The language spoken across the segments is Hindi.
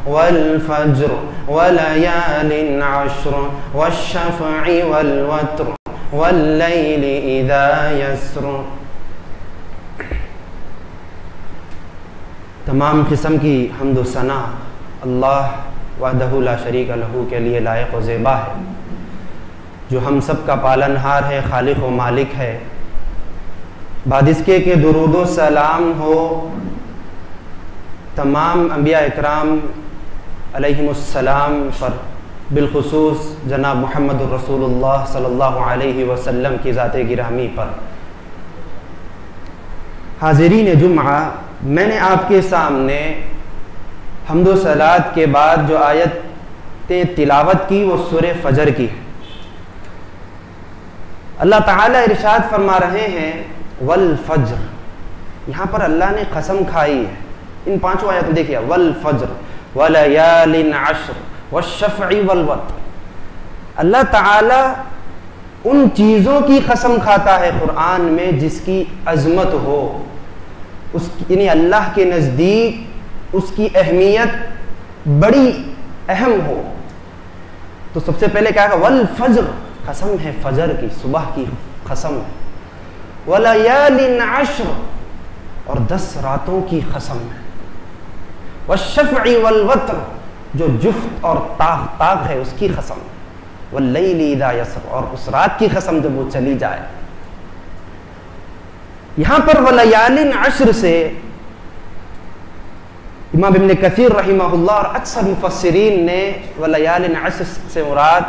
वल फज्र वलयालिन अश्र वश्शफ़ई वल वत्र वल्लैलि इज़ा यस्र। तमाम किस्म की हम्द व सना अल्लाह वहदहु ला शरीका लहू के लिए लायक व ज़ेबा है, जो हम सब का पालनहार है, खालिक व मालिक है। बाद इसके के दुरूद व सलाम हो तमाम अंबिया इकराम अलैहिमुस्सलाम पर, बिलखुसूस जनाब मुहम्मद रसूलुल्लाह सल्लल्लाहु अलैहि वसल्लम की ज़ात गिरामी पर। हाज़िरीन जुम्आ, मैंने आपके सामने हम्द व सलात के बाद जो आयतें तिलावत की वो सूरह फजर की है। अल्लाह ताला इरशाद फरमा रहे हैं वल फज्र, यहाँ पर अल्लाह ने कसम खाई है इन पांचों आयतों। देखिए, वल फज्र वलयालिन अश्र वश्शफ़ई वल वत्र। अल्लाह ताला उन चीज़ों की कसम खाता है कुरान में जिसकी अजमत हो, उसकी यानी अल्लाह के नज़दीक उसकी अहमियत बड़ी अहम हो। तो सबसे पहले क्या है, वल फज्र, कसम है फजर की, सुबह की कसम है। वलयालिन अश्र, और 10 रातों की कसम है। वश्शफ़ई वल वत्र, जो जुफ्त और ताक ताक है उसकी कसम है। वल्लैलि इज़ा यस्र, और उस रात की कसम जब वो चली जाए। यहां पर वलयालिन अश्र से इमाम इब्न कसीर रहिमहुल्लाह और अक्सर मुफस्सिरीन ने वलयालिन अश्र से मुराद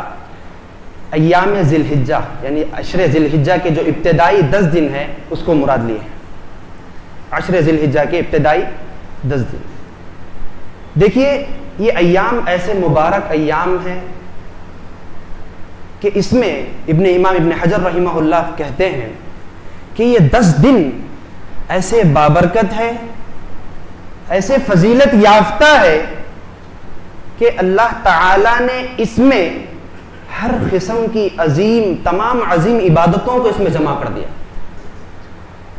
अय्याम ज़िलहिज्जा यानी अशरे ज़िलहिज्जा के जो इब्तिदाई 10 दिन है उसको मुराद लिए हैं। अशरे ज़िलहिज्जा के इब्तिदाई 10 दिन। देखिए, ये अय्याम ऐसे मुबारक अय्याम हैं कि इसमें इमाम इब्न हजर रहिमहुल्लाह कहते हैं कि ये 10 दिन ऐसे बाबरकत है, ऐसे फजीलत याफ्ता है कि अल्लाह ताला ने इसमें हर किस्म की तमाम अजीम इबादतों को इसमें जमा कर दिया।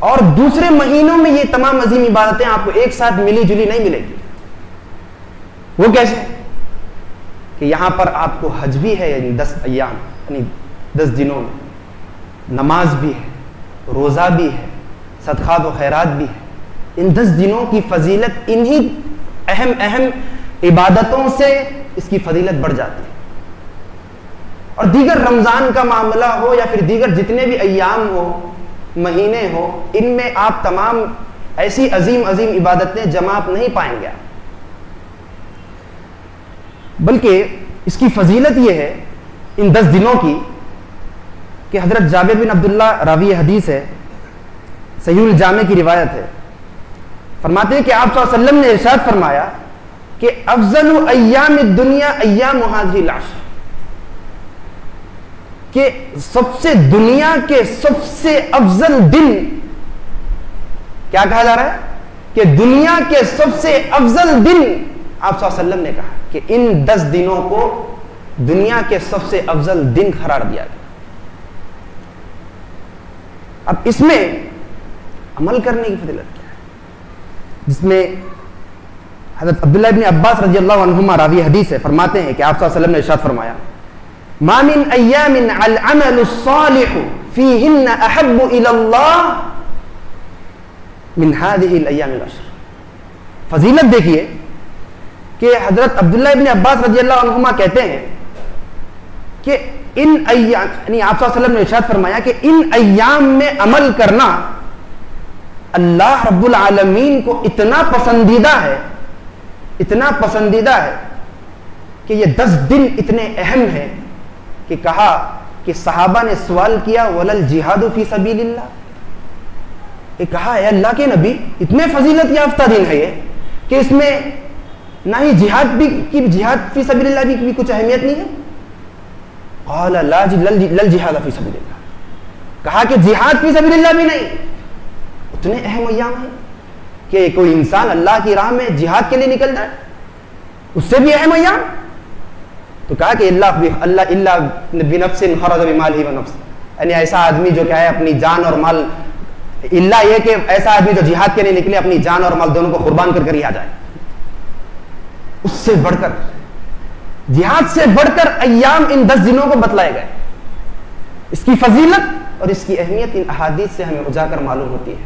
और दूसरे महीनों में ये तमाम अजीम इबादतें आपको एक साथ मिली जुली नहीं मिलेगी। वो कैसे कि यहां पर आपको हज भी है, यानी 10 अय्याम यानी 10 दिनों में नमाज भी है, रोज़ा भी है, सदक़ात व खैरात भी है। इन 10 दिनों की फजीलत इन्हीं अहम अहम इबादतों से इसकी फजीलत बढ़ जाती है। और दीगर रमज़ान का मामला हो या फिर दीगर जितने भी अय्याम हो, महीने हो, इनमें आप तमाम ऐसी अजीम अजीम इबादतें जमा नहीं पाएंगे। बल्कि इसकी फजीलत यह है इन 10 दिनों की कि हजरत जाबिर बिन अब्दुल्ला रावी हदीस है, सहीहुल जामे की रिवायत है, फरमाते हैं कि आप सल्लल्लाहु अलैहि वसल्लम ने इरशाद फरमाया कि अफजलु अय्याम दुनिया अय्याम हाज़िहिल अश्र, कि सबसे दुनिया के सबसे अफजल दिन क्या कहा जा रहा है कि दुनिया के सबसे अफजल दिन आप सल्लल्लाहु अलैहि वसल्लम ने कहा कि इन 10 दिनों को दुनिया के सबसे अफजल दिन करार दिया गया। अब इसमें अमल करने की फजीलत क्या है, जिसमें हज़रत अब्दुल्लाह इब्न अब्बास रज़ियल्लाहु अन्हुमा रावी हदीस है, फरमाते हैं कि आप सल्लल्लाहु अलैहि वसल्लम ने इरशाद फरमाया मा मिन अय्यामिन अल अमलु सालिहु फीहिन्ना अहब्बु इलल्लाह मिन हाज़िहिल अय्यामिल अश्र। फजीलत देखिए कि हजरत अब्दुल्लाह इब्न अब्बास रज़ियल्लाहु अन्हुमा कहते हैं कि इन अय्याम यानी आप सल्लल्लाहु अलैहि वसल्लम ने इरशाद फरमाया कि इन अय्याम में अमल करना अल्लाह रब्बुल आलमीन को इतना पसंदीदा है कि ये 10 दिन इतने अहम है कि कहा कि सहाबा ने सवाल किया वलल जिहादु फी सबीलिल्लाह, ये कहा है अल्लाह के नबी इतने फजीलत याफ्ता दिन है ये कि इसमें ना ही जिहाद फी सबीलिल्लाह भी कुछ अहमियत नहीं है। क़ाल लल जिहाद फी सबीलिल्लाह, कहा कि जिहाद फी सबीलिल्लाह भी नहीं, उतने अहम अय्याम है कि कोई इंसान अल्लाह की राह में जिहाद के लिए निकल जाए, उससे भी अहम अय्याम। तो कहा कि अल्लाह बिनफ्सिन खरज बिमालिही व नफ्स, यानी ऐसा आदमी जो क्या है अपनी जान और माल, इल्ला ये कि ऐसा आदमी जो जिहाद के लिए निकले अपनी जान और माल दोनों को कुर्बान कर ही आ जाए, उससे बढ़कर, जिहाद से बढ़कर अय्याम इन 10 दिनों को बतलाए गए। इसकी फजीलत और इसकी अहमियत इन अहादीस से हमें उजागर मालूम होती है।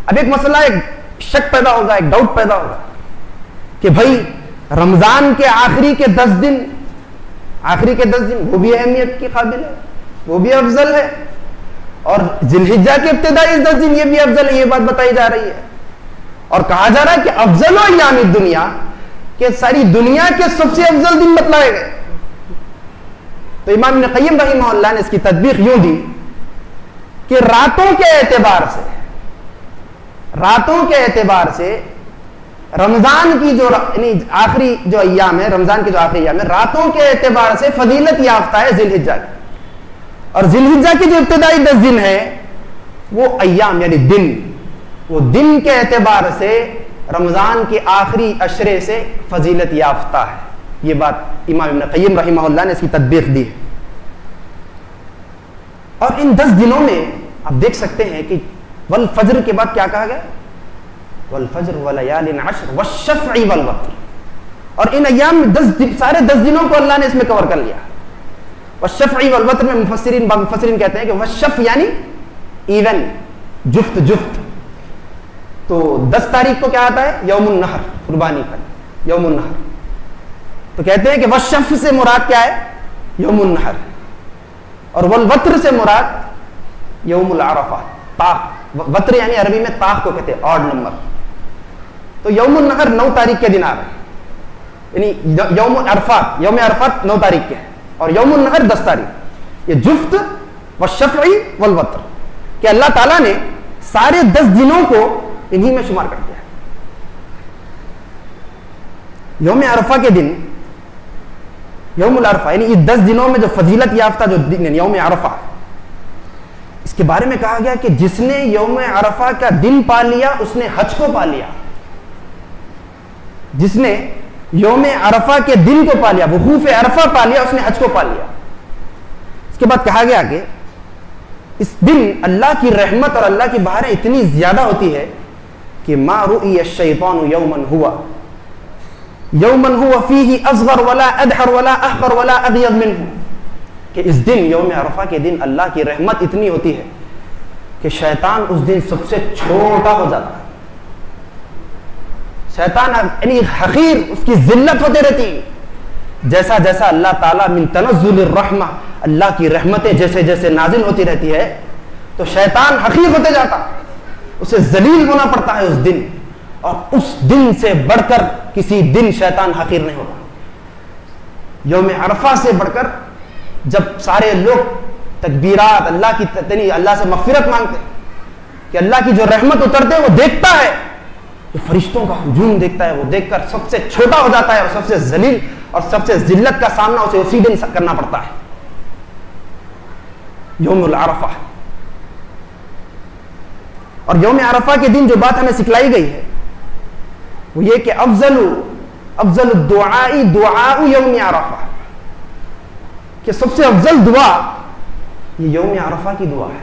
अब एक मसला, एक शक पैदा होगा, एक डाउट पैदा होगा कि भाई रमजान के आखिरी के 10 दिन, आखिरी के 10 दिन वो भी अहमियत की काबिल है, वो भी अफजल है, और जिलहिज्जा के इब्तिदाई 10 दिन ये भी अफजल है, ये बात बताई जा रही है। और कहा जा रहा है कि अफजल अय्याम दुनिया, के सारी दुनिया के सबसे अफजल दिन बतलाए गए। तो इमाम इब्न क़य्यिम रहमहुल्लाह ने इसकी तदबीक यूं दी कि रातों के एतबार से, रातों के एतबार से रमजान की जो आखिरी जो अय्याम है, रमजान के जो आखिरी अय्याम है, रातों के एतबार से फजीलत याफ्ता है जिलहिज्जा की। और जिलहिज्जा की जो इब्तिदाई 10 दिन है वो अय्याम यानी दिन, वो दिन के एतबार से रमजान के आखिरी अशरे से फजीलत याफ्ता है। ये बात इमाम इब्न क़य्यिम रहमहुल्लाह ने इसकी तदबीक दी है। और इन 10 दिनों में आप देख सकते हैं कि वल फज्र के बाद क्या कहा गया, वल फज्र व लयालिन अश्र वश्शफ़ई वल वत्र। और इन अय्याम में 10 सारे 10 दिनों को अल्लाह ने इसमें कवर कर लिया। वश्शफ़ई वल वत्र में मुफस्सिरीन कहते हैं कि वश्शफ़ यानी इवन, जुफ्त जुफ्त। तो 10 तारीख को क्या आता है, यौमुन नहर, कुर्बानी का यौमुन नहर। तो कहते हैं कि वश्शफ़ से मुराद क्या है, यौमुन नहर, और वल वत्र से मुराद यौमुल अरफा, ताक। वत्र यानी अरबी में ताक को कहते हैं, ऑड नंबर। तो यौमुन नहर 9 तारीख के दिन आ रहा है, यानी यौम अरफात, यौम अरफात 9 तारीख के है, और यौमुन नहर 10 तारीख। ये जुफ्त वश्शफ़ई वल वत्र कि अल्लाह ताला ने सारे 10 दिनों को इन्हीं में शुमार कर दिया। यौम अरफा के दिन, यौमुल अरफा यानी ये 10 दिनों में जो फजीलत याफ्ता जो दिन यौम अरफा, इसके बारे में कहा गया कि जिसने यौम अरफा का दिन पा लिया उसने हज को पा लिया। जिसने यौम अरफा के दिन को पा लिया, वकूफ अरफा पा लिया, उसने हज को पा लिया। इसके बाद कहा गया कि इस दिन अल्लाह की रहमत और अल्लाह की बहारें इतनी ज्यादा होती है कि मा रुइय शैतानु यौमन हुआ फीही असगर वला अदहर वला अहकर वला अगयद मिन्हु, कि इस दिन यौम अरफा के दिन अल्लाह की रहमत इतनी होती है कि शैतान उस दिन सबसे छोटा हो जाता है। शैतान यानी हकीर, उसकी जिल्लत होती रहती है। जैसा जैसा अल्लाह ताला मिन तनज़्ज़ुलिर रहमा, अल्लाह की रहमतें जैसे जैसे नाजिल होती रहती है तो शैतान हकीर होते जाता, उसे जलील होना पड़ता है उस दिन। और उस दिन से बढ़कर किसी दिन शैतान हकीर नहीं होगा। यौम अरफा से बढ़कर जब सारे लोग तकबीरात अल्लाह की अल्लाह से मग़फ़िरत मांगते हैं कि अल्लाह की जो रहमत उतरते हैं वो देखता है, जो फरिश्तों का हुजूम देखता है, वो देखकर सबसे छोटा हो जाता है और सबसे जलील और सबसे जिल्लत का सामना उसे उसी दिन करना पड़ता है, यौमुल अरफा। और यौम अरफा के दिन जो बात हमें सिखलाई गई है वो ये कि अफजल दुआई दुआउ यौम अरफा, कि सबसे अफजल दुआ ये यौम अरफा की दुआ है।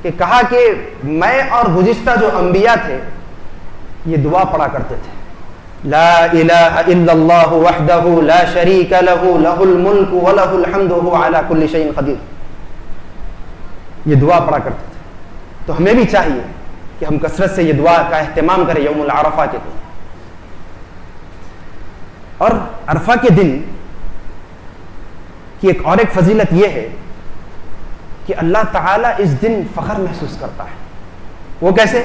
कि कहा कि मैं और गुज़िश्ता जो अंबिया थे ये दुआ पढ़ा करते थे, ला इलाहा इल्लल्लाहु वहदहु ला शरीका लहु लहुल मुल्कु व लहुल हम्दु हुवा अला कुल्लि शैइन क़दीर, ये दुआ पढ़ा करते थे। तो हमें भी चाहिए कि हम कसरत से ये दुआ का एहतमाम करें यौमुल अरफा के दिन। और अरफा के दिन की एक और एक फजीलत यह है कि अल्लाह ताला इस दिन फख्र महसूस करता है। वो कैसे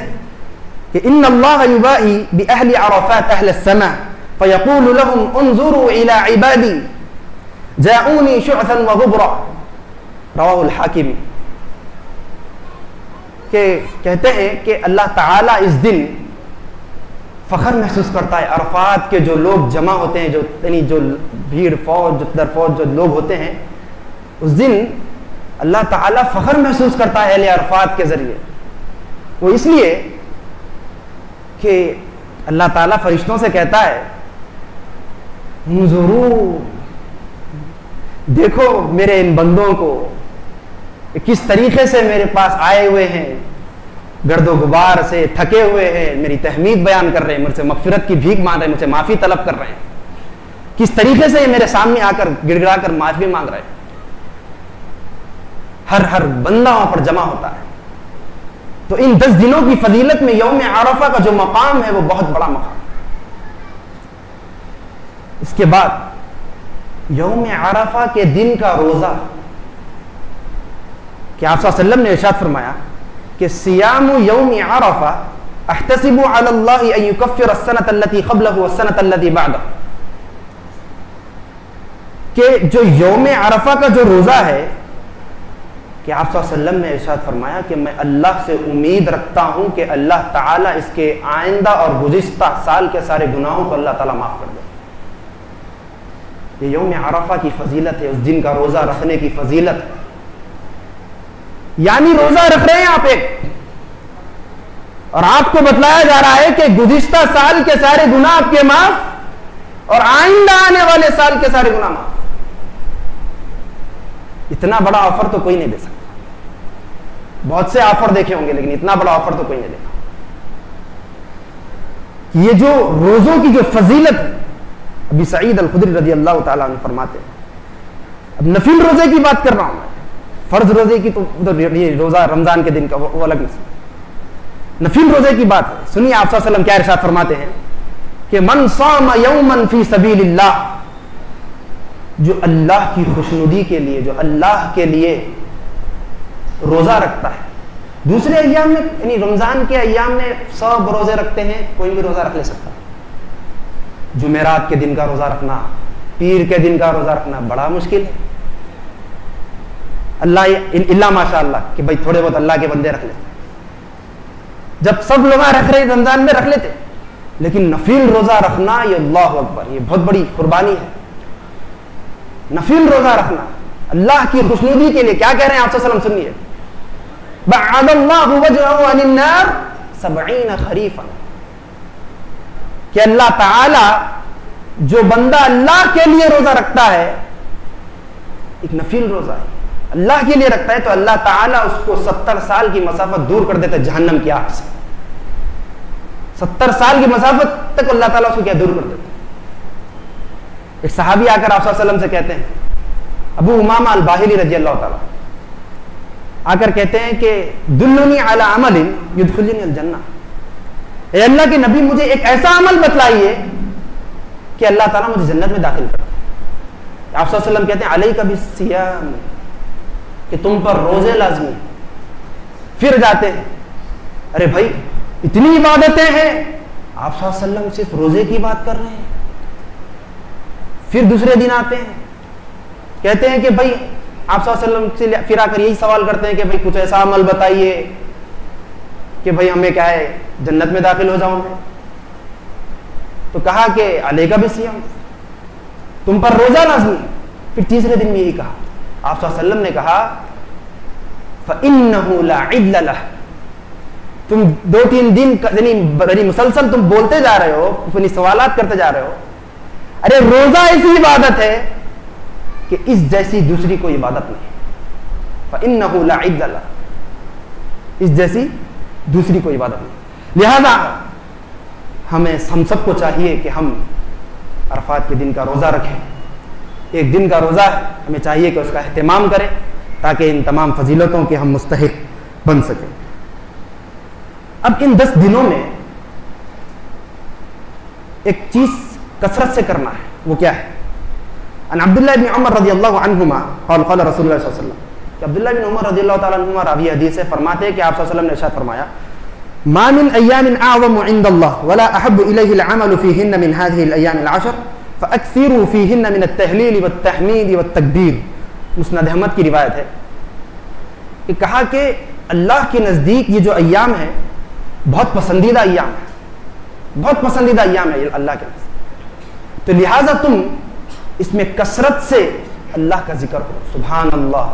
कि इन्नल्लाह युबाही बि अहली अरफात अहल समा फयक़ूलु लहुम उन्ज़ुरू इला इबादी जाऊनी शुअसन व गुबरा, रवाहुल हाकिम। के कहते हैं कि अल्लाह ताला इस दिन फख्र महसूस करता है। अरफात के जो लोग जमा होते हैं, जो यानी जो भीड़ फौज दर फौज जो लोग होते हैं, उस दिन अल्लाह ताला फख्र महसूस करता है अहले अरफात के जरिए। वो इसलिए कि अल्लाह ताला फरिश्तों से कहता है हुज़ूरू, देखो मेरे इन बंदों को किस तरीके से मेरे पास आए हुए हैं, गर्दो गुबार से थके हुए हैं, मेरी तहमीद बयान कर रहे हैं, मुझसे मगफिरत की भीख मांग रहे हैं, मुझसे माफी तलब कर रहे हैं। किस तरीके से ये मेरे सामने आकर गिड़गिड़ा कर माफी मांग रहे हैं। हर बंदा वहां पर जमा होता है। तो इन 10 दिनों की फजीलत में यौम आरफा का जो मकाम है वो बहुत बड़ा मकाम। इसके बाद यौम आरफा के दिन का रोजा, कि आप सल्लल्लाहु अलैहि वसल्लम ने इरशाद फरमाया कि सियामु यौम आरफा अहतसिबु अलल्लाहि अन युकफ्फिर अस्सनत अल्लती क़ब्लहु वस्सनत अल्लती बअदहु, कि जो यौम आरफा का जो रोजा है, कि आप सल्लल्लाहु अलैहि वसल्लम ने इरशाद फरमाया कि मैं अल्लाह से उम्मीद रखता हूं कि अल्लाह ताला इसके आइंदा और गुज़िश्ता साल के सारे गुनाहों को अल्लाह ताला माफ कर दे। ये यौम आरफा की फजीलत है, उस दिन का रोजा रखने की फजीलत है। यानी रोजा रख रहे हैं आप एक, और आपको बतलाया जा रहा है कि गुज़िश्ता साल के सारे गुनाह आपके माफ और आइंदा आने वाले साल के सारे गुनाह माफ। इतना बड़ा ऑफर तो कोई नहीं दे सकता। बहुत से ऑफर देखे होंगे लेकिन इतना बड़ा ऑफर तो कोई नहीं देगा। ये जो रोजों की जो फजीलत है, अभी सईद अल खुदरी रज़ी अल्लाह ताला अन्हु फरमाते हैं, अब नफिल रोजे की बात कर रहा हूं मैं, फर्ज रोजे की तो ये रोजा रमजान के दिन का वो अलग नहीं। नफिल रोजे की बात है। सुनिए आप सल्लल्लाहु अलैहि वसल्लम क्या इरशाद फरमाते हैं कि मन साम यौमन फी सबीलिल्लाह, जो अल्लाह की खुशनुदी के लिए, जो अल्लाह के लिए रोजा रखता है। दूसरे अय्याम में, यानी रमजान के अय्याम में सब रोजे रखते हैं, कोई भी रोजा रख ले सकता है। जुमेरात के दिन का रोजा रखना, पीर के दिन का रोजा रखना बड़ा मुश्किल है। अल्लाह इल्ला माशाअल्लाह कि भाई थोड़े बहुत अल्लाह के बंदे रख लेते। जब सब लोग रख रहे रमजान में रख लेते, लेकिन नफिल रोजा रखना, ये अल्लाह अकबर, ये बहुत बड़ी कुर्बानी है। नफिल रोजा रखना अल्लाह की खुशनुदी के लिए। क्या कह रहे हैं आप सल्लल्लाहु अलैहि वसल्लम, सुनिए, बअदल्लाहु वजहहु अनिन नार 70 खरीफन, कि अल्लाह ताला जो बंदा अल्लाह के लिए रोजा रखता है, एक नफिल रोजा है, अल्लाह के लिए रखता है, तो अल्लाह ताला उसको 70 साल की मसाफत दूर कर देता है जहन्नम की आग से। 70 साल की मसाफत तक अल्लाह ताला उसको क्या दूर कर देता है। एक सहाबी आकर आप सल्लल्लाहु अलैहि वसल्लम से कहते हैं, अबू उमामा अल बाहिली रज़ी अल्लाह ताला आकर कहते हैं कि दुल्लुनी अला अमलिन युदखिलुनी अल जन्नह, ए अल्लाह के नबी मुझे एक ऐसा अमल बतलाइए कि अल्लाह ताला मुझे जन्नत में दाखिल कर दे। आप सल्लल्लाहु अलैहि वसल्लम कहते हैं अलैका बिस्सियाम, कि तुम पर रोजे लाजमी। फिर जाते हैं, अरे भाई इतनी इबादतें हैं, आप सल्लल्लाहु अलैहि वसल्लम सिर्फ रोजे की बात कर रहे हैं। फिर दूसरे दिन आते हैं, कहते हैं कि भाई आप सल्लल्लाहु अलैहि वसल्लम से फिर आकर यही सवाल करते हैं कि भाई कुछ ऐसा अमल बताइए कि भाई हमें क्या है जन्नत में दाखिल हो जाऊं मैं। तो कहा कि अलैका बिस्सियाम, तुम पर रोजा लाज़मी। फिर तीसरे दिन में यही कहा, आप सल्लल्लाहु अलैहि वसल्लम ने कहा फ़इन्नहु लइद्ल लह, तुम 2-3 दिन यानी मुसलसल तुम बोलते जा रहे हो, अपनी सवालात करते जा रहे हो। अरे रोजा ऐसी इबादत है कि इस जैसी दूसरी कोई इबादत नहीं। फ़इन्नहु लइद्ल लह, इस जैसी दूसरी कोई इबादत नहीं। लिहाजा हमें हम सबको चाहिए कि हम अरफात के दिन का रोजा रखें। एक दिन का रोजा हमें चाहिए कि उसका एहतमाम करें, ताकि इन तमाम फजीलतों के हम मुस्तहिक बन सकें। अब इन 10 दिनों में एक चीज कसरत से करना है, वो क्या है? अन अब्दुल्लाह इब्न उमर रज़ियल्लाहु अन्हुमा क़ाल क़ाल रसूलुल्लाह सल्लल्लाहु अलैहि वसल्लम, कि अब्दुल्लाह इब्न उमर रज़ियल्लाहु ताला अन्हुमा रावी हदीस से फरमाते हैं कि आप सल्लल्लाहु अलैहि वसल्लम ने इरशाद फरमाया, मा मिन अय्यामिन अअज़मु इंदल्लाह वला अहब्बु इलैहि अल-अमलु फ़ीहिन्ना मिन हाज़िहि अल-अय्याम अल-अशर फ़अक्सिरू फ़ीहिन्ना मिन अत-तहलील वत-तहमीद वत-तकबीर। मुस्नद अहमद की रिवायत है कि कहा कि अल्लाह के नज़दीक ये जो अय्याम है बहुत पसंदीदा अय्याम है, बहुत पसंदीदा अय्याम है अल्लाह के नज़दीक। तो लिहाजा तुम इसमें कसरत से अल्लाह का जिक्र करो, सुभान अल्लाह,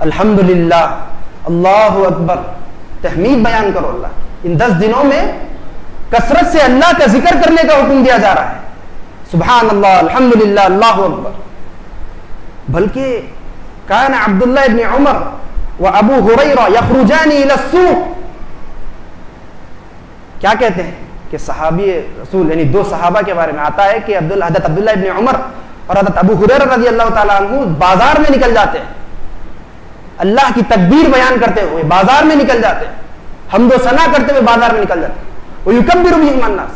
अल्हम्दुलिल्लाह, अल्लाहु अकबर, तहमीद बयान करो अल्लाह। इन 10 दिनों में कसरत से अल्लाह का जिक्र करने का हुक्म दिया जा रहा है, सुभान अल्लाह, अल्हम्दुलिल्लाह, अल्लाहु अकबर। बल्कि कान अब्दुल्लाह इब्न उमर व अबू हुरैरा यखरुजानी इला सूक, क्या कहते हैं कि सहाबी रसूल यानी दो सहाबा के बारे में आता है कि हज़रत अब्दुल्ला इब्न उमर और हज़रत अबू हुरैरा रज़ी अल्लाह ताला अन्हु बाजार में निकल जाते हैं, अल्लाह की तकबीर बयान करते हुए बाजार में निकल जाते हैं, हम्दो सना करते हुए बाजार में निकल जाते हैं, वो युकब्बिरु बिहिम अन्नास,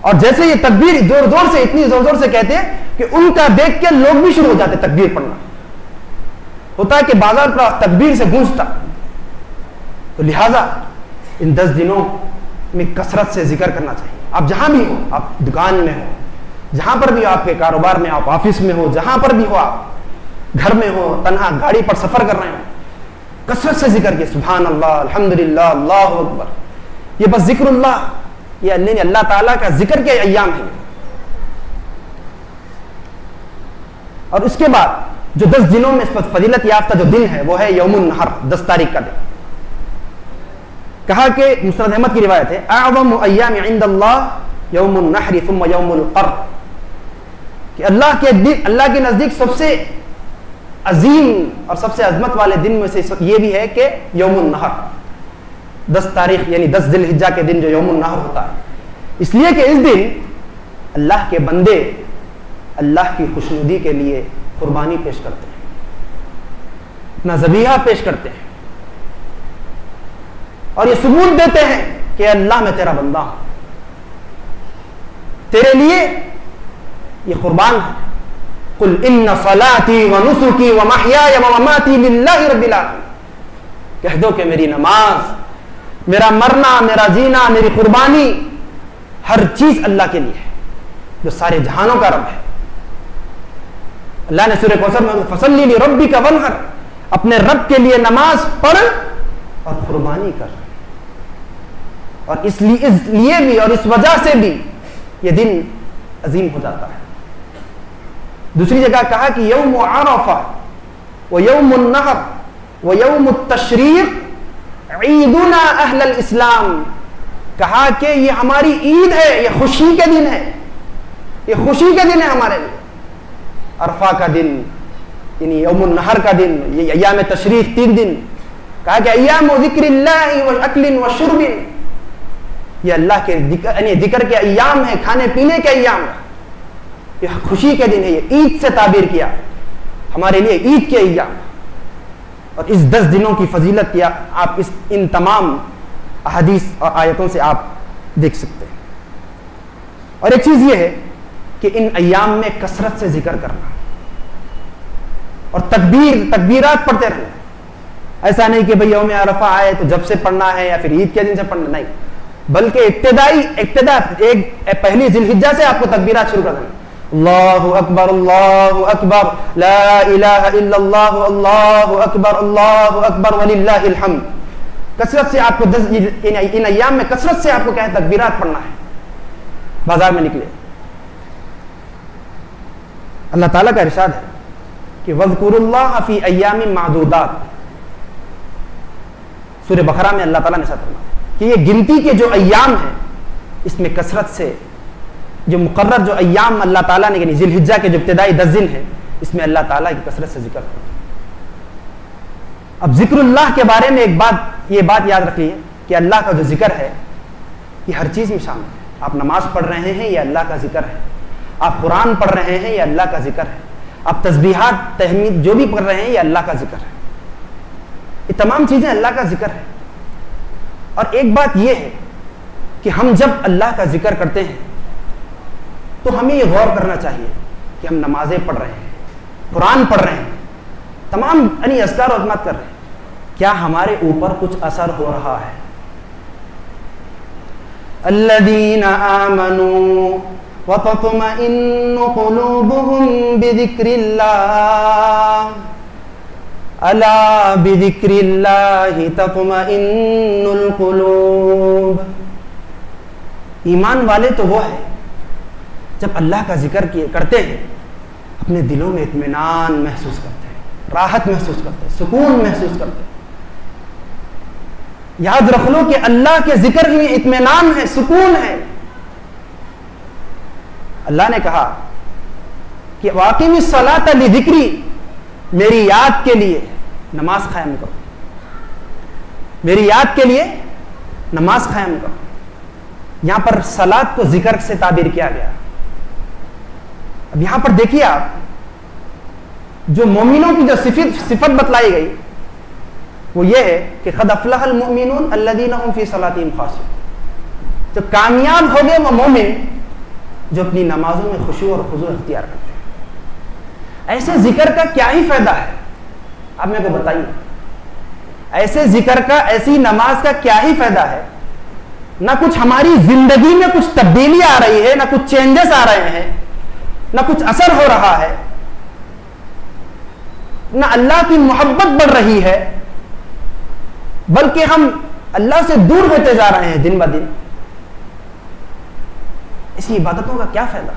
और जैसे ये तकबीर जोर जोर से, इतनी जोर जोर से कहते हैं कि उनका देख के लोग भी शुरू हो जाते तकबीर पढ़ना। होता है कि बाजार पूरा तकबीर से गूंजता। तो लिहाजा इन 10 दिनों में कसरत से जिक्र करना चाहिए। आप जहां भी हो, आप दुकान में हो, जहां पर भी हो, आपके कारोबार में, आप ऑफिस में हो, जहां पर भी हो, आप घर में हो, तन्हा गाड़ी पर सफर कर रहे हो, कसरत से जिक्र किए, सुभान अल्लाह, अल्हम्दुलिल्लाह, अल्लाहु अकबर। ये बस जिक्रुल्लाह, ये अल्लाह ताला का जिक्र के अय्याम है। और उसके बाद जो 10 दिनों में फजीलत याफ्ता जो दिन है वो है यौमुन नहर, 10 तारीख का दिन। कहा कि मुस्नद अहमद की रिवायत है, अअज़मु अय्याम इंदल्लाह यौमुन नहर थुम्मा यौमुल क़र, कि अल्लाह के नजदीक सबसे अजीम और सबसे अजमत वाले दिन में से ये भी है कि यौमुन नहर, 10 तारीख यानी 10 ज़िलहिज्जा के दिन जो यौमुन नहर होता है, इसलिए कि इस दिन अल्लाह के बंदे अल्लाह की खुशनुदी के लिए कुर्बानी पेश करते हैं, अपना ज़बीहा पेश करते हैं और ये सबूत देते हैं कि अल्लाह मैं तेरा बंदा हूं, तेरे लिए ये कुर्बान है। कुल इन्ना सलाती व नुसुकी व महयाय व ममाती लिल्लाहि रब्बिल आलमीन, कह दो कि मेरी नमाज, मेरा मरना, मेरा जीना, मेरी कुर्बानी, हर चीज अल्लाह के लिए है जो सारे जहानों का रब है। अल्लाह ने सूरह कौसर में फसल्ली li रब्बिका वन्हर, अपने रब के लिए नमाज पढ़ और कुर्बानी कर। और इसलिए भी और इस वजह से भी यह दिन अजीम हो जाता है। दूसरी जगह कहा कि यौम अरफा व यौमुन नहर व यौमुत तशरीक ईदुना अहलल इस्लाम, कहा कि ये हमारी ईद है, ये खुशी के दिन है, ये खुशी के दिन है हमारे लिए। अरफा का दिन यानी यौमुन नहर का दिन, ये अय्याम तशरीक 3 दिन, कहा कि अय्याम ज़िक्रिल्लाहि व अक्लिन व शुर्बिन, ये अल्लाह के जिक्र के अय्याम है, खाने पीने के अय्याम है, यह खुशी के दिन है। ये ईद से ताबीर किया हमारे लिए, ईद के अय्याम। और इस 10 दिनों की फजीलत या आप इन तमाम अहदीस और आयतों से आप देख सकते हैं। और एक चीज ये है कि इन अय्याम में कसरत से जिक्र करना और तकबीरात पढ़ते रहना। ऐसा नहीं कि भाई यौम अरफा आए तो जब से पढ़ना है या फिर ईद के दिन से पढ़ना, नहीं, बल्कि इब्तिदा पहली ज़िलहिज्जा से आपको तकबीरात शुरू कर देना। अल्लाहु अकबर, ला इलाहा इल्लल्लाह, अल्लाहु अकबर वलिल्लाहिल हम्द। कसरत से आपको इन अय्याम में कसरत से आपको क्या है, तकबीरात पढ़ना है। बाजार में निकले, अल्लाह ताला का इरशाद है कि वज़कुरुल्लाह फी अय्यामिन मादूदात, सूरह बकरा में अल्लाह ताला ने साथ कि ये गिनती के जो अय्याम हैं इसमें कसरत से जो मुकर्रर जो अय्याम अल्लाह ताला ने यानी ज़िलहिज्जा के जो इब्तिदाई 10 दिन है इसमें अल्लाह ताला की कसरत से जिक्र। अब जिक्रुल्लाह के बारे में ये बात याद रखिए कि अल्लाह का जो जिक्र है ये हर चीज में शामिल है। आप नमाज पढ़ रहे हैं, ये अल्लाह का जिक्र है। आप कुरान पढ़ रहे हैं, ये अल्लाह का जिक्र है। आप तस्बीहात तहमीद जो भी पढ़ रहे हैं, ये अल्लाह का जिक्र है। ये तमाम चीजें अल्लाह का जिक्र है। और एक बात यह है कि हम जब अल्लाह का जिक्र करते हैं तो हमें यह गौर करना चाहिए कि हम नमाजें पढ़ रहे हैं, कुरान पढ़ रहे हैं, तमाम अस्कार और अज़मात कर रहे हैं, क्या हमारे ऊपर कुछ असर हो रहा है? अल्लज़ीना आमनू व तत्मइन्नु क़ुलूबुहुम बिज़िक्रिल्लाह, अला बिज़िक्रिल्लाहि तत्मइन्नुल क़ुलूब। ईमान वाले तो वो है जब अल्लाह का जिक्र करते हैं अपने दिलों में इत्मीनान महसूस करते हैं, राहत महसूस करते हैं, सुकून महसूस करते हैं। याद रख लो कि अल्लाह के जिक्र में इत्मीनान है, सुकून है। अल्लाह ने कहा कि वाक़िमिस सलाता लिज़िक्री, मेरी याद के लिए नमाज कायम करो, मेरी याद के लिए नमाज कायम करो। यहां पर सलात को जिक्र से ताबीर किया गया। अब यहां पर देखिए आप, जो मोमिनों की जो सिफत बतलाई गई वो ये है कि क़द अफ़लहल मुमिनून अल्लज़ीना हुम फ़ी सलातिहिम ख़ाशिऊन। तो कामयाब हो गए वो मोमिन जो अपनी नमाजों में खुशू और खुज़ू इख्तियार करते हैं। ऐसे जिक्र का क्या ही फायदा है, आप मेरे को बताइए। ऐसे जिक्र का, ऐसी नमाज का क्या ही फायदा है? ना कुछ हमारी जिंदगी में कुछ तब्दीली आ रही है, ना कुछ चेंजेस आ रहे हैं, ना कुछ असर हो रहा है, ना अल्लाह की मोहब्बत बढ़ रही है, बल्कि हम अल्लाह से दूर होते जा रहे हैं दिन ब दिन। ऐसी इबादतों का क्या फायदा?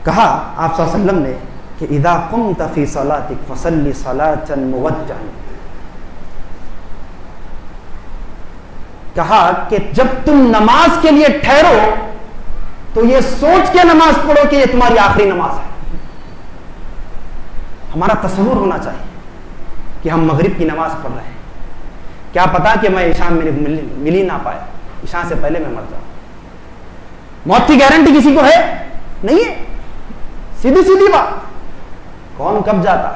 कहा आप सल्लल्लाहु अलैहि वसल्लम ने कि इदा कुम्त फी सलातिक फसल्ली सलातन मुवज्जहन। कहा कि जब तुम नमाज के लिए ठहरो तो ये सोच के नमाज पढ़ो कि ये तुम्हारी आखिरी नमाज है। हमारा तस्वुर होना चाहिए कि हम मगरिब की नमाज पढ़ रहे हैं, क्या पता कि मैं ईशा मेरे मिल ही ना पाया, ईशा से पहले मैं मर जाऊं। मौत की गारंटी किसी को है? नहीं है। सीधी सीधी बात। कौन कब जाता,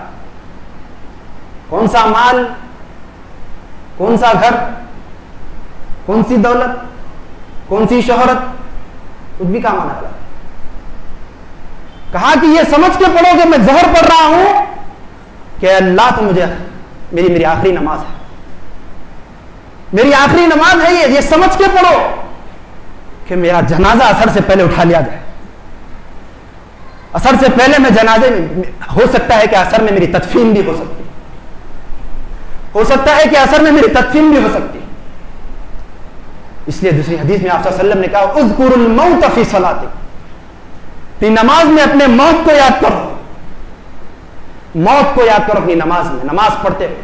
कौन सा माल, कौन सा घर, कौन सी दौलत, कौन सी शोहरत, कुछ भी काम आने वाला। कहा कि ये समझ के पढ़ो कि मैं जहर पढ़ रहा हूं कि अल्लाह तो मुझे मेरी आखिरी नमाज है, मेरी आखिरी नमाज है ये समझ के पढ़ो कि मेरा जनाजा असर से पहले उठा लिया जाए। असर से पहले मैं जनाजे में, हो सकता है कि असर में मेरी तदफीन भी हो सकती है, हो सकता है कि असर में मेरी तदफीन भी हो सकती है। इसलिए दूसरी हदीस में आप सल्लल्लाहु अलैहि वसल्लम ने कहा उज़्कुरुल मौत फी सलातिक, अपनी नमाज में अपने मौत को याद करो, मौत को याद करो अपनी नमाज में, नमाज पढ़ते हुए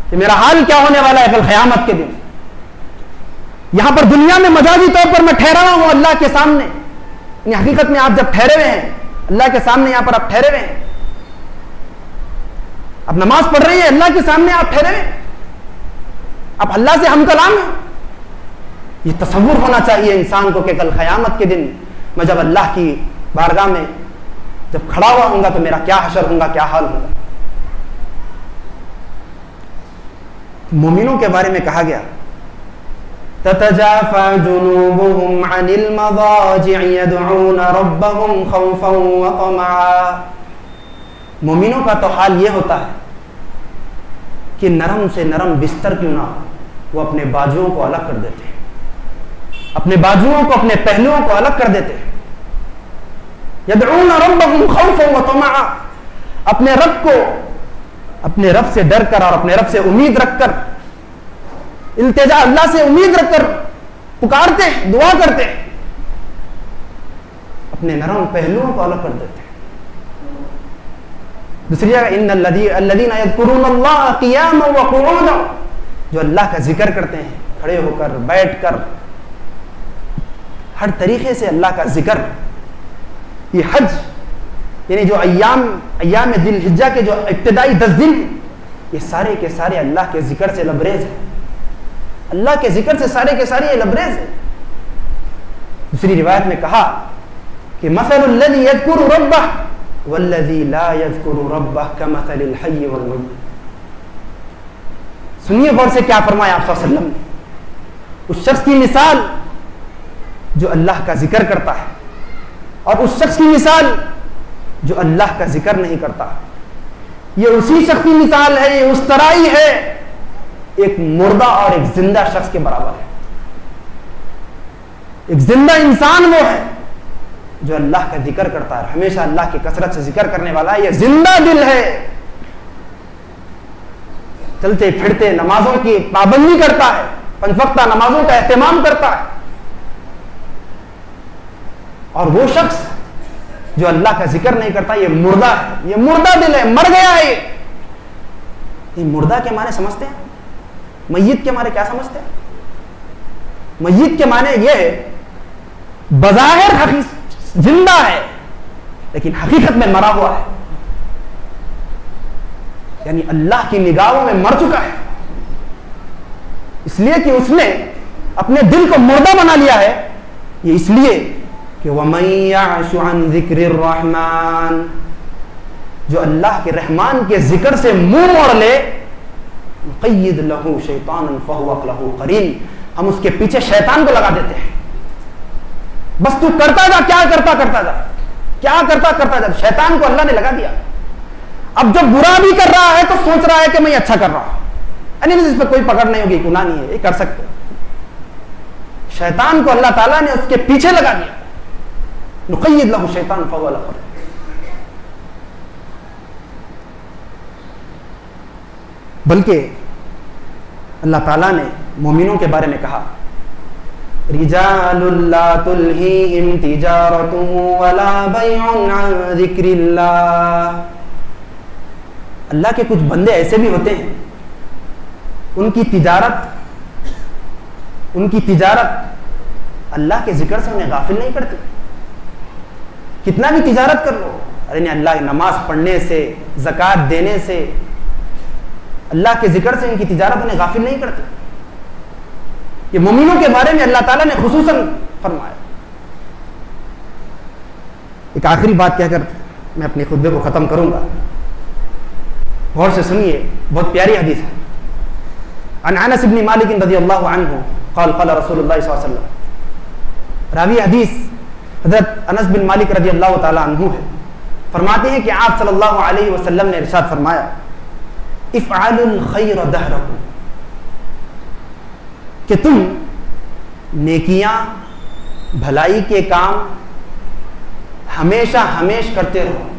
कि मेरा हाल क्या होने वाला है कल क़यामत के दिन। यहां पर दुनिया में मजाजी तौर पर मैं ठहरा हूं अल्लाह के सामने, हकीकत में आप जब ठहरे हुए हैं अल्लाह के सामने, यहां पर आप ठहरे हुए हैं, आप नमाज पढ़ रही है अल्लाह के सामने, आप ठहरे हुए, आप अल्लाह से हम कलाम हैं। ये तसव्वुर होना चाहिए इंसान को कि कल क़यामत के दिन मैं जब अल्लाह की बारगाह में जब खड़ा हुआ होऊंगा तो मेरा क्या हशर होगा, क्या हाल होगा। मोमिनों के बारे में कहा गया ततजाफा जुनूबुहुम अनिल मदाजि'i यदऊना रब्बहुम खौफन व तमआ। मोमिनों का तो हाल यह होता है कि नरम से नरम बिस्तर क्यों ना वो अपने बाजुओं को अलग कर देते हैं, अपने बाजुओं को, अपने पहलुओं को अलग कर देते हैं। यदऊना रब्बहुम खौफन व तमआ, अपने रब को, अपने रब से डर कर और अपने रब से उम्मीद रखकर, इल्तिजा अल्लाह से उम्मीद रखकर पुकारते हैं, दुआ करते हैं, अपने नरम पहलुओं को अलग कर देते हैं। दूसरी जगह इन्नल्लज़ीना यज़कुरूनल्लाह क़ियामन व क़ुऊदन, जो अल्लाह का जिक्र करते हैं खड़े होकर, बैठकर, हर तरीके से अल्लाह का जिक्र। ये हज यानी जो अय्याम दिल हिज्जा के जो इब्तिदाई 10 दिन, ये सारे के सारे अल्लाह के जिक्र से लबरेज है, अल्लाह के जिक्र से सारे के सारे ये लबरेज है। दूसरी रिवायत में कहा कि मसलुल्लज़ी यज़कुरु रब्बह वल्लज़ी ला यज़कुरु रब्बह कमसलिल हय्य वल मय्यित। सुनिए गौर से क्या फरमाया आप सल्लल्लाहु अलैहि वसल्लम ने। उस शख्स की मिसाल जो अल्लाह का जिक्र करता है और उस शख्स की मिसाल जो अल्लाह का जिक्र नहीं करता, ये उसी शख्स की मिसाल है, ये उस तरह ही है एक मुर्दा और एक जिंदा शख्स के बराबर है। एक जिंदा इंसान वो है जो अल्लाह का जिक्र करता है, हमेशा अल्लाह की कसरत से जिक्र करने वाला है। ये जिंदा दिल है, चलते फिरते नमाजों की पाबंदी करता है, 5 वक्ता नमाजों का एहतमाम करता है। और वो शख्स जो अल्लाह का जिक्र नहीं करता, ये मुर्दा है, ये मुर्दा दिल है, मर गया है। ये मुर्दा के माने समझते हैं? मय्यत के माने क्या समझते हैं? मय्यत के माने ये है बज़ाहिर जिंदा है लेकिन हकीकत में मरा हुआ है, यानी अल्लाह की निगाहों में मर चुका है। इसलिए कि उसने अपने दिल को मुर्दा बना लिया है, ये इसलिए कि वमन यअशु अन ज़िक्रिर रहमान, जो अल्लाह के रहमान के जिक्र से मुंह मोड़ ले, नुक़य्यिद लहू शैतानन फहुव लहू क़रीन, हम उसके पीछे शैतान को लगा देते हैं। बस तू करता जा, क्या करता जा, क्या करता जा, शैतान को अल्लाह ने लगा दिया। अब जब बुरा भी कर रहा है तो सोच रहा है कि मैं अच्छा कर रहा हूं, यानी इस पर कोई पकड़ नहीं होगी, गुनाह नहीं है, ये कर सकते। शैतान को अल्लाह ताला ने उसके पीछे लगा दिया। नुक़य्यिद लहू शैतान फहुव लहू क़रीन। बल्कि अल्लाह ताला ने मोमिनों के बारे में कहा, रिजालुल ला तुल्हीहिम तिजारतुन वला बैउन अन ज़िक्रिल्लाह। अल्लाह के कुछ बंदे ऐसे भी होते हैं, उनकी तिजारत अल्लाह के जिक्र से उन्हें गाफिल नहीं करती। कितना भी तिजारत कर लो, अरे नहीं, अल्लाह की नमाज पढ़ने से, ज़कात देने से, अल्लाह के जिक्र से इनकी तिजारत उन्हें गाफिल नहीं करती। ये मोमिनों के बारे में अल्लाह ताला ने खुसूसन फरमाया। एक आखिरी बात कहकर मैं अपने खुतबे को खत्म करूंगा, गौर से सुनिए, बहुत प्यारी हदीस है। अन अनस इब्न मालिक रज़ियल्लाहु अन्हु क़ाल क़ाल रसूलुल्लाह सल्लल्लाहु अलैहि वसल्लम। रावी हदीस हज़रत अनस बिन मालिक रज़ियल्लाहु ताला अन्हु है। फरमाते हैं कि आप सल्लल्लाहु अलैहि वसल्लम ने इरशाद फरमाया, इफ़अलुल खैर दहरकुम, कि तुम नेकियां, भलाई के काम हमेशा हमेश करते रहो,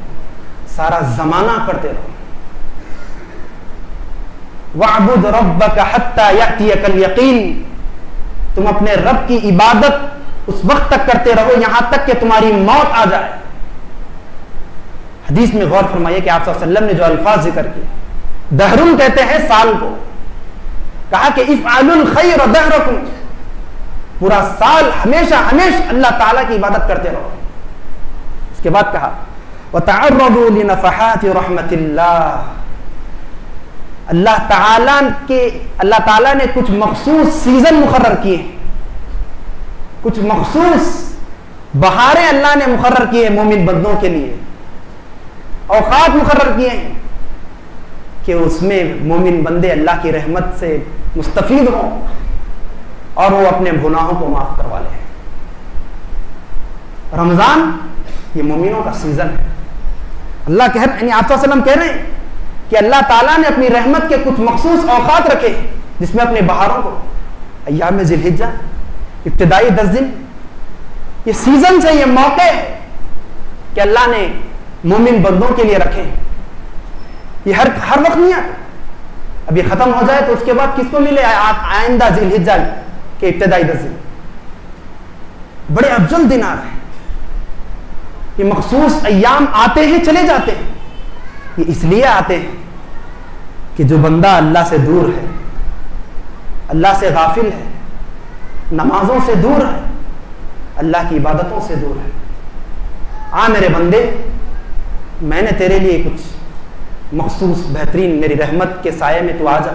सारा जमाना करते रहो। वअबुद रब्बक हत्ता यअतियकल यकीन, तुम अपने रब की इबादत उस वक्त तक करते रहो यहां तक कि तुम्हारी मौत आ जाए। हदीस में गौर फरमाइए कि आप सल्लल्लाहु अलैहि वसल्लम ने जो अल्फाज जिक्र किए, दहरुन कहते हैं साल को, कहा कि इफ़अलुल खैर दहरकुम, पूरा साल हमेशा अल्लाह ताला की इबादत करते रहो। इसके बाद कहा वतअर्रदू लिनफ़हाति रहमतिल्लाह, अल्लाह ताला ने कुछ मखसूस सीजन मुकर्रर किए, कुछ मखसूस बहारें अल्लाह ने मुकर्रर किए मोमिन बंदों के लिए, औकात मुकर्रर किए हैं कि उसमें मोमिन बंदे अल्लाह की रहमत से मुस्तफीद हों और वो अपने गुनाहों को माफ करवा लें। रमजान ये मोमिनों का सीजन है। अल्लाह कह रहे, आप सल्लम कह रहे हैं कि अल्लाह ताला ने अपनी रहमत के कुछ मखसूस औकात रखे जिसमें अपने बहारों को, अय्याम ज़िलहिज्जा, इब्तिदाई 10 दिन, ये सीजन से, ये मौके कि अल्लाह ने मोमिन बंदों के लिए रखे। ये हर वक्त नहीं आता। अब ये खत्म हो जाए तो उसके बाद किसको मिले? आइंदा ज़िलहिज्जा के इब्तिदाई 10 दिन, बड़े अफजल दिन आ रहे हैं। ये मखसूस अय्याम आते हैं चले जाते हैं। ये इसलिए आते हैं कि जो बंदा अल्लाह से दूर है, अल्लाह से गाफिल है, नमाजों से दूर है, अल्लाह की इबादतों से दूर है, आ मेरे बंदे, मैंने तेरे लिए कुछ मखसूस बेहतरीन, मेरी रहमत के साये में तू आ जा,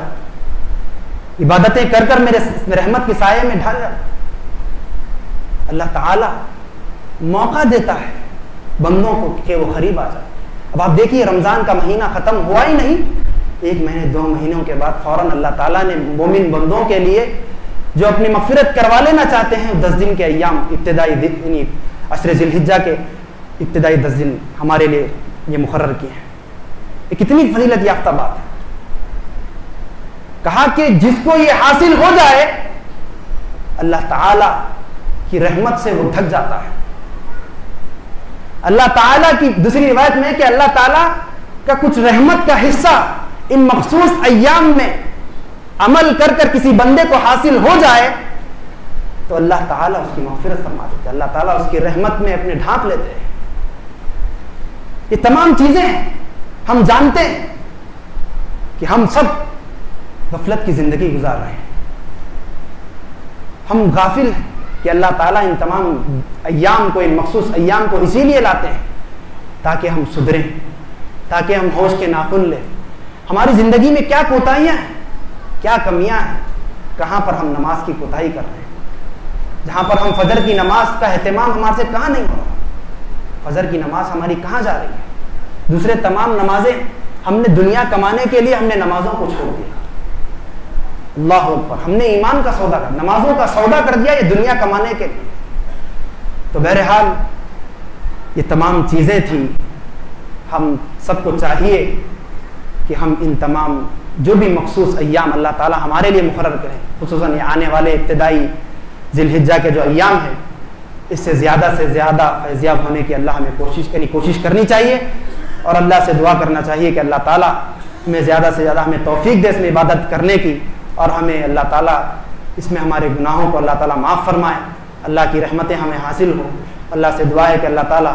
इबादतें कर कर मेरे रहमत के साये में ढल जा। अल्लाह ताला मौका देता है बंदों को कि वो करीब आ जाए। अब आप देखिए, रमजान का महीना खत्म हुआ ही नहीं, 1 महीने 2 महीनों के बाद फौरन अल्लाह ताला ने मोमिन बंदों के लिए जो अपनी मगफिरत करवा लेना चाहते हैं 10 दिन के अय्याम, इब्तिदाई दिन, अशर ज़िलहिज्जा के इब्तिदाई 10 दिन हमारे लिए ये मुकर्रर किए हैं। ये कितनी फजीलत याफ्ता बात है। कहा कि जिसको ये हासिल हो जाए, अल्लाह ताला की रहमत से वो ढक जाता है। अल्लाह ताला की दूसरी रिवायत में कि अल्लाह ताला का कुछ रहमत का हिस्सा इन मखसूस अय्याम में अमल कर कर किसी बंदे को हासिल हो जाए तो अल्लाह ताला उसकी मग़फ़िरत फरमा देते हैं, अल्लाह ताला उसकी रहमत में अपने ढांप लेते हैं। ये तमाम चीजें हम जानते हैं कि हम सब गफलत की जिंदगी गुजार रहे हैं। हम गाफिल हैं कि अल्लाह ताला इन तमाम अय्याम को, इन मखसूस अय्याम को इसीलिए लाते हैं ताकि हम सुधरें, ताकि हम होश के नाखुन लें। हमारी जिंदगी में क्या कोताहियां हैं, क्या कमियां हैं, कहाँ पर हम नमाज की कोताही कर रहे हैं, जहाँ पर हम फजर की नमाज का एहतमाम हमारे से कहाँ नहीं हो रहा, फजर की नमाज हमारी कहाँ जा रही है, दूसरे तमाम नमाजें हमने दुनिया कमाने के लिए हमने नमाजों को छोड़ दिया। अल्लाह अकबर, हमने ईमान का सौदा कर, नमाजों का सौदा कर दिया ये दुनिया कमाने के लिए। तो बहरहाल ये तमाम चीज़ें थी, हम सबको चाहिए कि हम इन तमाम जो भी मखसूस अय्याम अल्लाह ताला हमारे लिए मुकर्रर करें, खुसूसन ये आने वाले इब्तिदाई ज़िलहिज्जा के जो अय्याम हैं, इससे ज़्यादा से ज़्यादा फैज़याब होने की अल्लाह हमें कोशिश करनी चाहिए और अल्लाह से दुआ करना चाहिए कि अल्लाह ताला हमें ज़्यादा से ज़्यादा हमें तौफीक दे इसमें इबादत करने की, और हमें अल्लाह ताला इसमें हमारे गुनाहों को अल्लाह ताला माफ़ फरमाए, अल्लाह की रहमतें हमें हासिल हों। अल्लाह से दुआ है कि अल्लाह ताला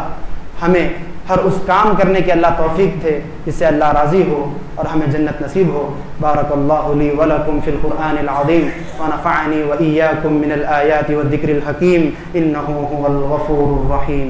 हमें हर उस काम करने के अल्लाह तौफीक दे जिससे अल्लाह राज़ी हो और हमें जन्नत नसीब हो। बारकल्लाहु ली व लकुम फ़िल क़ुरआनिल अज़ीम व नफ़अनी व इय्याकुम मिनल आयाति व ज़िक्रिल हकीम इन्नहु हुवल गफ़ूरुर रहीम।